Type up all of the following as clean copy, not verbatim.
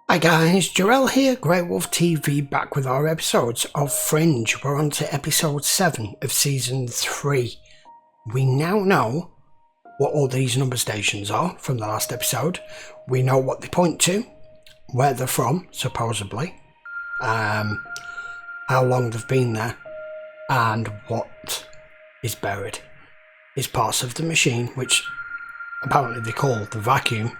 Hi guys, Jarell here, Grey Wolf TV, back with our episodes of Fringe. We're on to episode 7 of season 3. We now know what all these number stations are from the last episode. We know what they point to, where they're from, supposedly, how long they've been there, and what is buried. Is parts of the machine, which apparently they call the vacuum.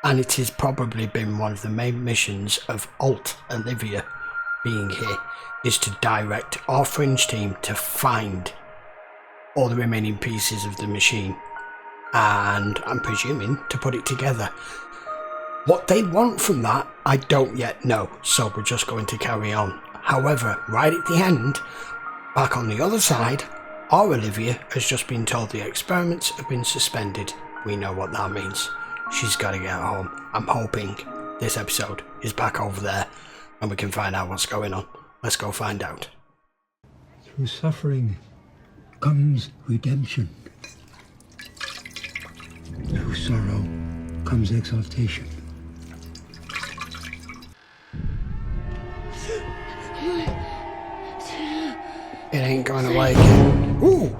And it has probably been one of the main missions of Olivia being here, is to direct our Fringe team to find all the remaining pieces of the machine, and I'm presuming to put it together. What they want from that, I don't yet know, so we're just going to carry on. However, right at the end, back on the other side, our Olivia has just been told the experiments have been suspended. We know what that means. She's got to get home. I'm hoping this episode is back over there and we can find out what's going on. Let's go find out. Through suffering comes redemption. Through sorrow comes exaltation. It ain't going away again. Ooh!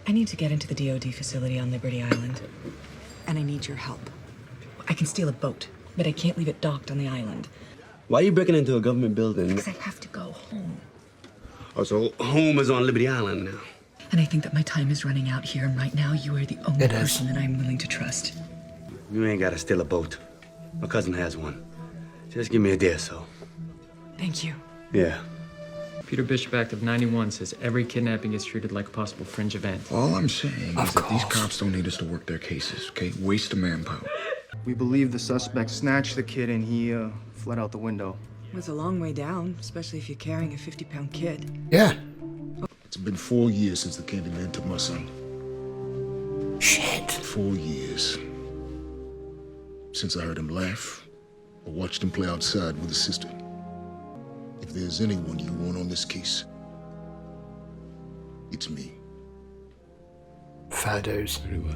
I need to get into the DoD facility on Liberty Island, and I need your help. I can steal a boat, but I can't leave it docked on the island. Why are you breaking into a government building? Because I have to go home. Oh, so home is on Liberty Island now. And I think that my time is running out here, and right now you are the only person that I'm willing to trust. You ain't gotta steal a boat. My cousin has one. Just give me a day or so. Thank you. Yeah. Peter Bishop Act of 91 says every kidnapping is treated like a possible Fringe event. All I'm saying is that these cops don't need us to work their cases, okay? Waste of manpower. We believe the suspect snatched the kid and he fled out the window. It was a long way down, especially if you're carrying a 50-pound kid. Yeah. It's been 4 years since the Candyman took my son. Shit. 4 years. Since I heard him laugh or watched him play outside with his sister. If there's anyone you want on this case, it's me. Fair dues. Very well.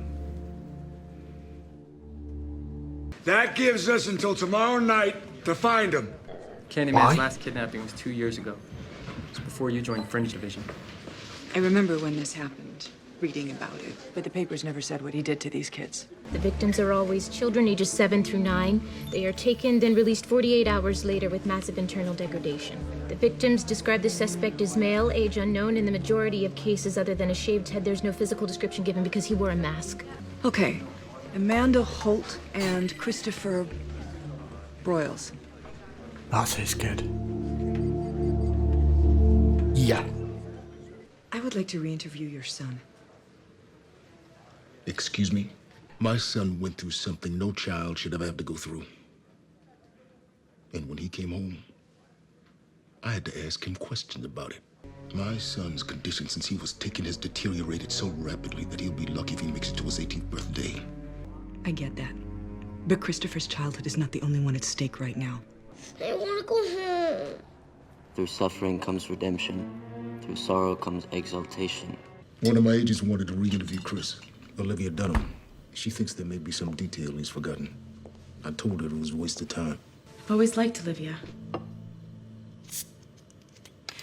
That gives us until tomorrow night to find him. Candyman's last kidnapping was 2 years ago. It was before you joined Fringe Division. I remember when this happened, reading about it, but the papers never said what he did to these kids. The victims are always children ages 7 through 9. They are taken, then released 48 hours later with massive internal degradation. The victims describe the suspect as male, age unknown. In the majority of cases, other than a shaved head, there's no physical description given because he wore a mask. Okay, Amanda Holt and Christopher Broyles. That's his kid. Yeah. I would like to re-interview your son. Excuse me? My son went through something no child should ever have to go through. And when he came home, I had to ask him questions about it. My son's condition since he was taken has deteriorated so rapidly that he'll be lucky if he makes it to his 18th birthday. I get that. But Christopher's childhood is not the only one at stake right now. I want to go home. Through suffering comes redemption. Through sorrow comes exaltation. One of my agents wanted to re-interview Chris, Olivia Dunham. She thinks there may be some detail he's forgotten. I told her it was a waste of time. Always liked Olivia.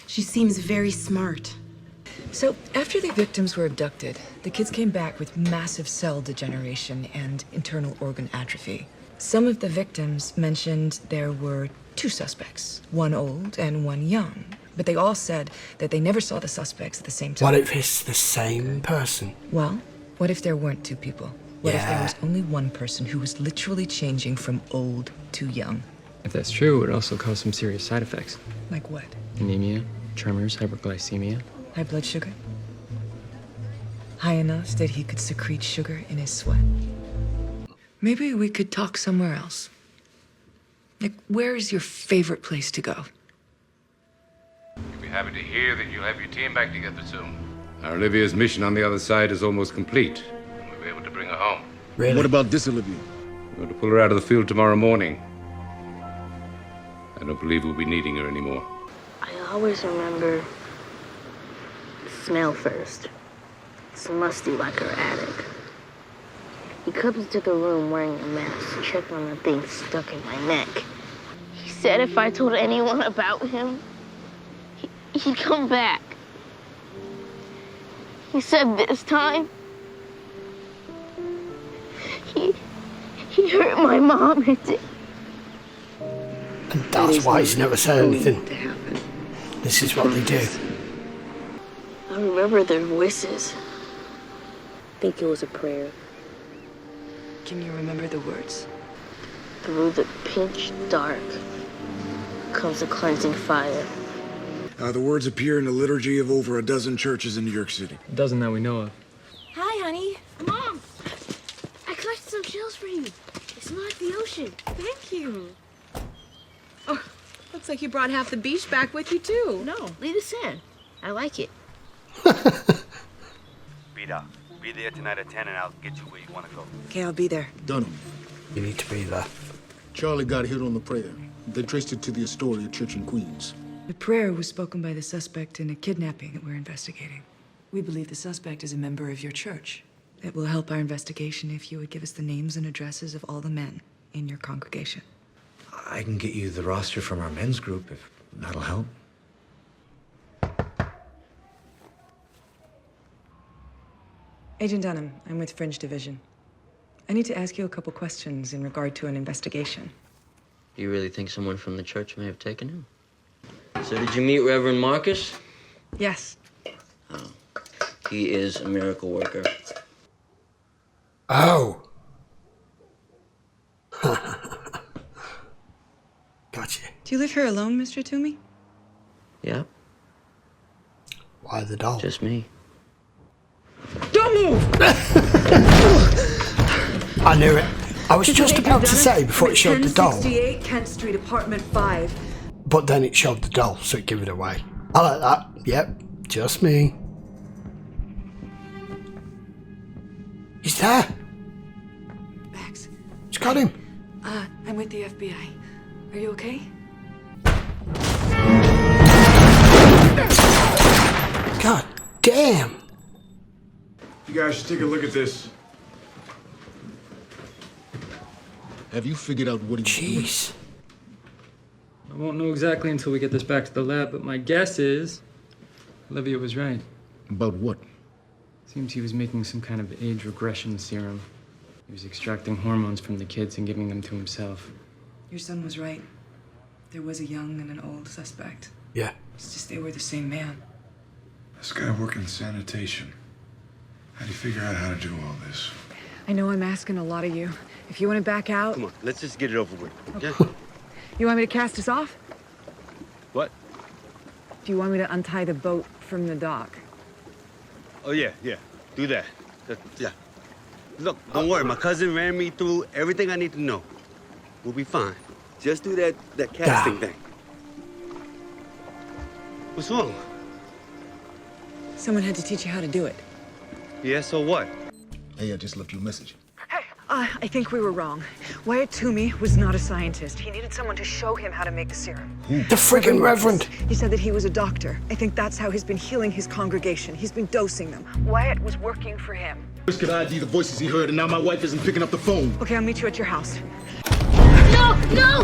She seems very smart. So, after the victims were abducted, the kids came back with massive cell degeneration and internal organ atrophy. Some of the victims mentioned there were 2 suspects, one old and one young. But they all said that they never saw the suspects at the same time. What if it's the same person? Well, what if there weren't 2 people? What if there was only one person who was literally changing from old to young? If that's true, it would also cause some serious side effects. Like what? Anemia, tremors, hyperglycemia. High blood sugar? High enough that he could secrete sugar in his sweat? Maybe we could talk somewhere else. Like, where is your favorite place to go? You'll be happy to hear that you'll have your team back together soon. Our Olivia's mission on the other side is almost complete, and we'll be able to bring her home. Really? What about this Olivia? We're going to pull her out of the field tomorrow morning. I don't believe we'll be needing her anymore. I always remember the smell first. It's musty like her attic. He comes into the room wearing a mask, checking on the thing stuck in my neck. He said if I told anyone about him, he'd come back. He said this time, he hurt my mom and And that's why he's never said anything. This is what they do. I remember their voices. I think it was a prayer. Can you remember the words? Through the pitch dark comes a cleansing fire. The words appear in the liturgy of over a dozen churches in New York City. A dozen that we know of. Hi, honey. Mom! I collected some shells for you. They smell like the ocean. Thank you. Oh, looks like you brought half the beach back with you, too. No, leave this in. I like it. Rita, be there tonight at 10 and I'll get you where you want to go. Okay, I'll be there. Dunham. You need to be there. Charlie got hit on the prayer. They traced it to the Astoria Church in Queens. The prayer was spoken by the suspect in a kidnapping that we're investigating. We believe the suspect is a member of your church. It will help our investigation if you would give us the names and addresses of all the men in your congregation. I can get you the roster from our men's group if that'll help. Agent Dunham, I'm with Fringe Division. I need to ask you a couple questions in regard to an investigation. You really think someone from the church may have taken him? So did you meet Reverend Marcus? Yes. Oh. He is a miracle worker. Oh. Gotcha. Do you live here alone, Mr. Toomey? Yeah. Why the doll? Just me. Don't move! I knew it. I was just about to say before it showed the doll. 1068 Kent Street, apartment 5. But then it showed the doll, so it gave it away. I like that. Yep, just me. He's there. Max. He's got him. I'm with the FBI. Are you okay? God damn. You guys should take a look at this. Have you figured out what he was Jeez. I won't know exactly until we get this back to the lab, but my guess is Olivia was right. About what? Seems he was making some kind of age regression serum. He was extracting hormones from the kids and giving them to himself. Your son was right. There was a young and an old suspect. Yeah. It's just they were the same man. This guy worked in sanitation. How'd he figure out how to do all this? I know I'm asking a lot of you. If you want to back out... Come on, let's just get it over with. Okay? You want me to cast us off? What? Do you want me to untie the boat from the dock? Oh, yeah. Do that. Yeah. Look, don't worry. My cousin ran me through everything I need to know. We'll be fine. Just do that casting thing. What's wrong? Someone had to teach you how to do it. Yeah, so what? Hey, I just left you a message. I think we were wrong. Wyatt Toomey was not a scientist. He needed someone to show him how to make the serum. The friggin' Reverend. He said that he was a doctor. I think that's how he's been healing his congregation. He's been dosing them. Wyatt was working for him. First could ID the voices he heard, and now my wife isn't picking up the phone. Okay, I'll meet you at your house. No! No!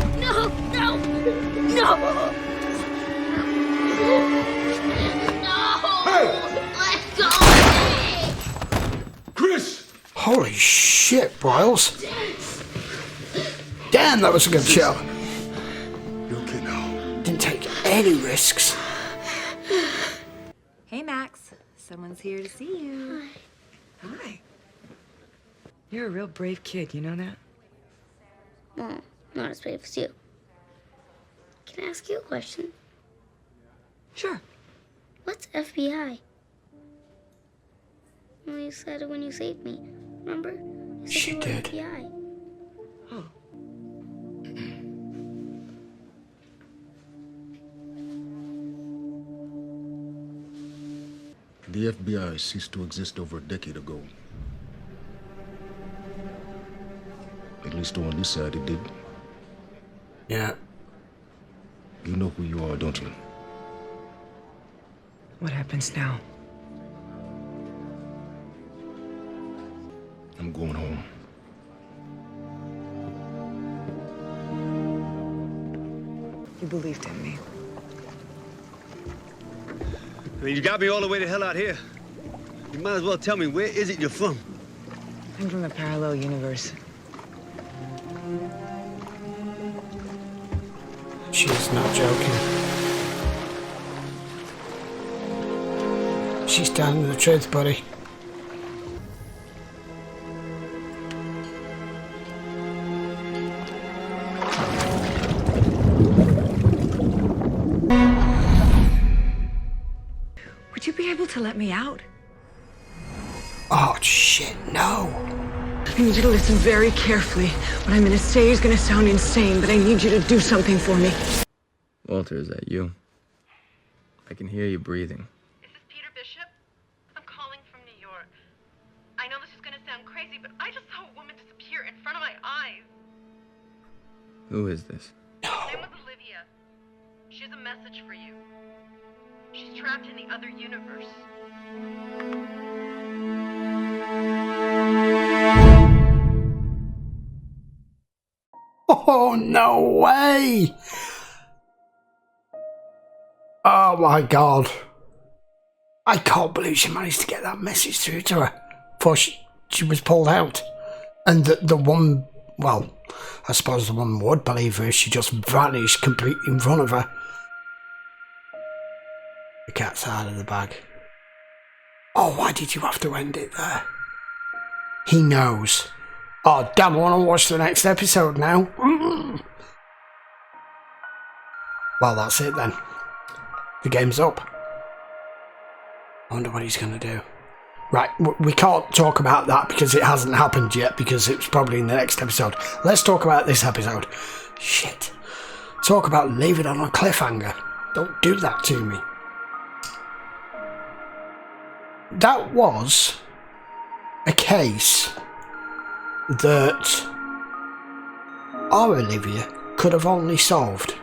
Hey! Let go of me! Chris! Holy shit, Broyles. Damn, that was a good show. You okay now? Didn't take any risks. Hey, Max. Someone's here to see you. Hi. You're a real brave kid, you know that? Mom, not as brave as you. Can I ask you a question? Sure. What's FBI? Well, you said it when you saved me. Remember? You said She you were did. FBI. Oh. The FBI ceased to exist over a decade ago. At least on this side it did. Yeah. You know who you are, don't you? What happens now? I'm going home. You believed in me. I mean, you got me all the way the hell out here. You might as well tell me, where is it you're from? I'm from a parallel universe. She's not joking. She's telling the truth, buddy. Would you be able to let me out? Oh, shit, no. I need you to listen very carefully. What I'm gonna say is gonna sound insane, but I need you to do something for me. Walter, is that you? I can hear you breathing. This is Peter Bishop. I'm calling from New York. I know this is gonna sound crazy, but I just saw a woman disappear in front of my eyes. Who is this? Her name was Olivia. She has a message for you. She's trapped in the other universe. Oh, no way! Oh my god. I can't believe she managed to get that message through to her before she was pulled out. And the one, well, I suppose the one would believe her if she just vanished completely in front of her. The cat's out of the bag. Oh, why did you have to end it there? He knows. Oh, damn, I want to watch the next episode now. Well, that's it then. The game's up. I wonder what he's going to do. Right, we can't talk about that because it hasn't happened yet, because it's probably in the next episode. Let's talk about this episode. Shit. Talk about leaving on a cliffhanger. Don't do that to me. That was a case that our Olivia could have only solved.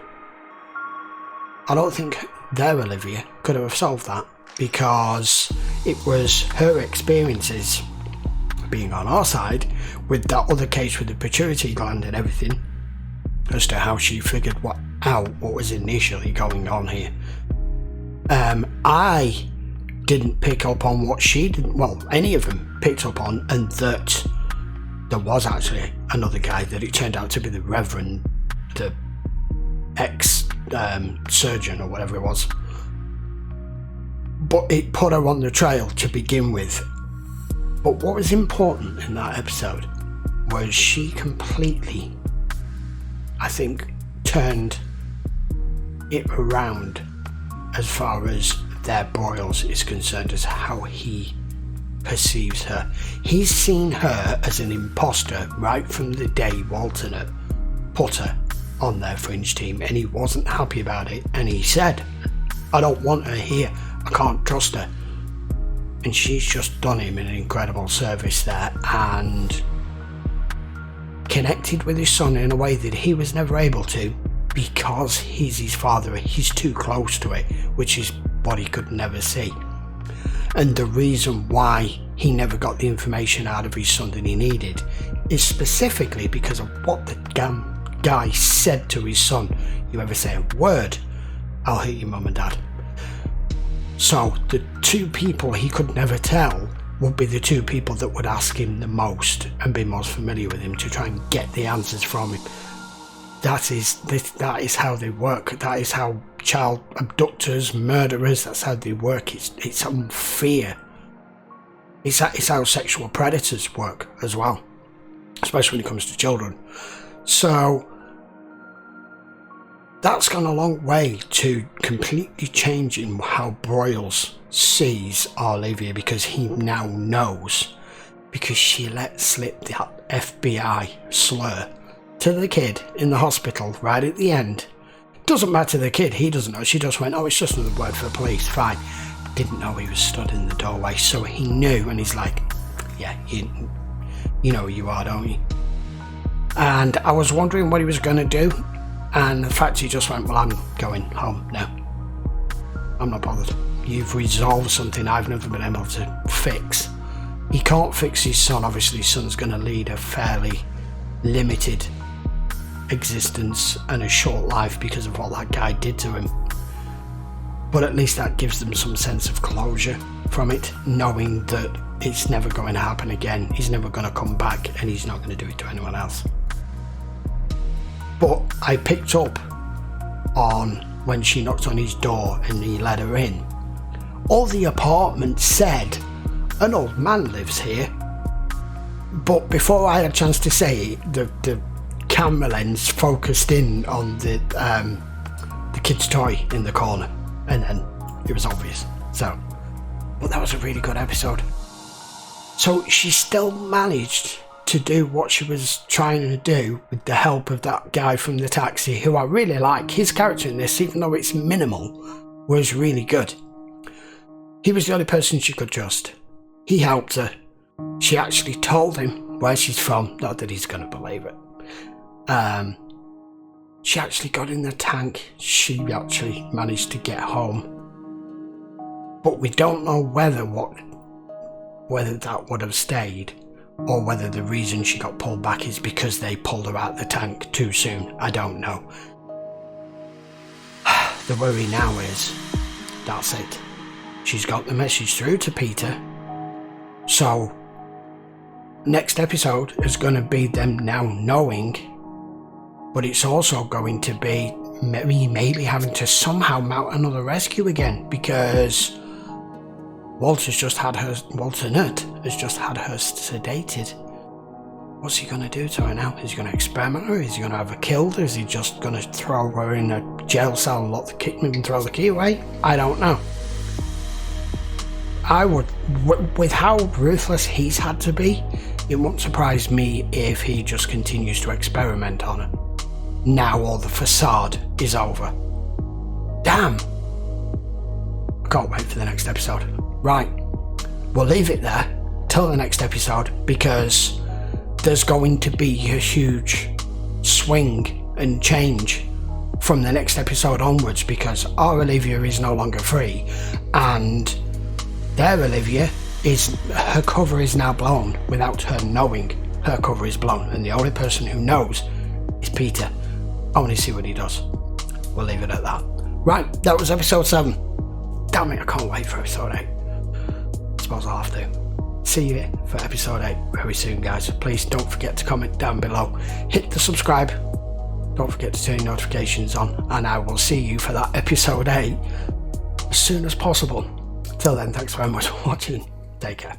I don't think their Olivia could have solved that, because it was her experiences being on our side with that other case with the pituitary gland and everything as to how she figured out what was initially going on here. I didn't pick up on what she didn't, well, any of them picked up on, and that there was actually another guy, that it turned out to be the Reverend, the ex-surgeon or whatever it was. But it put her on the trail to begin with. But what was important in that episode was she completely, I think, turned it around as far as their Broyles is concerned, as how he perceives her. He's seen her as an imposter right from the day Walter put her on their Fringe team, and he wasn't happy about it, and he said, I don't want her here, I can't trust her. And she's just done him an incredible service there, and connected with his son in a way that he was never able to, because he's his father, he's too close to it, which is what he could never see. And the reason why he never got the information out of his son that he needed is specifically because of what the guy said to his son. You ever say a word, I'll hit your mum and dad. So the two people he could never tell would be the two people that would ask him the most and be most familiar with him to try and get the answers from him. That is how they work. That is how child abductors, murderers, that's how they work. It's unfair. It's how sexual predators work as well, especially when it comes to children. So that's gone a long way to completely changing how Broyles sees Olivia, because he now knows, because she let slip that FBI slur to the kid in the hospital right at the end. Doesn't matter the kid, he doesn't know. She just went, oh, it's just another word for police, fine. Didn't know he was stood in the doorway, so he knew, and he's like, yeah, you know who you are, don't you? And I was wondering what he was going to do, and the fact he just went, well, I'm going home now. I'm not bothered. You've resolved something I've never been able to fix. he can't fix his son. Obviously his son's going to lead a fairly limited existence and a short life because of what that guy did to him, but at least that gives them some sense of closure from it, knowing that it's never going to happen again. He's never going to come back, and he's not going to do it to anyone else. But I picked up on when she knocked on his door and he let her in, all the apartment said, an old man lives here. But before I had a chance to say it, the camera lens focused in on the kid's toy in the corner, and then it was obvious. So, but that was a really good episode. So she still managed to do what she was trying to do with the help of that guy from the taxi, who I really like. His character in this, even though it's minimal, was really good. He was the only person she could trust. He helped her. She actually told him where she's from, not that he's going to believe it. She actually got in the tank. She actually managed to get home. But we don't know whether that would have stayed, or whether the reason she got pulled back is because they pulled her out the tank too soon. I don't know. The worry now is, that's it. She's got the message through to Peter. So, next episode is going to be them now knowing, but it's also going to be maybe having to somehow mount another rescue again, because Walter Nutt has just had her sedated. What's he going to do to her now? Is he going to experiment her? Is he going to have her killed? Is he just going to throw her in a jail cell and lock the key and throw the key away? I don't know. I would, with how ruthless he's had to be, it won't surprise me if he just continues to experiment on her. Now all the facade is over. Damn! I can't wait for the next episode. Right, we'll leave it there till the next episode, because there's going to be a huge swing and change from the next episode onwards, because our Olivia is no longer free, and their Olivia her cover is now blown without her knowing her cover is blown, and the only person who knows is Peter. I want to see what he does. We'll leave it at that. Right, that was episode 7. Damn it, I can't wait for episode 8. I suppose I'll have to. See you for episode 8 very soon, guys. Please don't forget to comment down below. Hit the subscribe. Don't forget to turn notifications on, and I will see you for that episode 8 as soon as possible. Till then, thanks very much for watching. Take care.